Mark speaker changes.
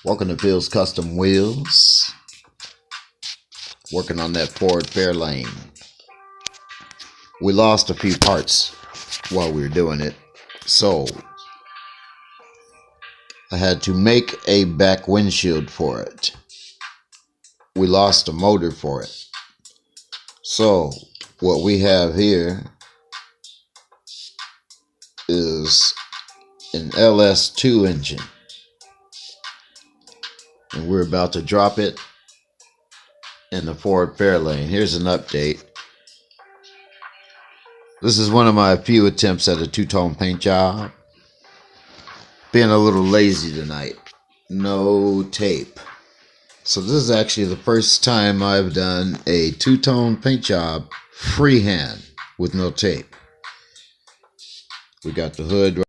Speaker 1: Welcome to Bill's Custom Wheels. Working on that Ford Fairlane. We lost a few parts while we were doing it, so I had to make a back windshield for it. We lost a motor for it. So what we have here is an LS2 engine, and we're about to drop it in the Ford Fairlane. Here's an update. This is one of my few attempts at a two-tone paint job. Being a little lazy tonight. No tape. So this is actually the first time I've done a two-tone paint job freehand with no tape. We got the hood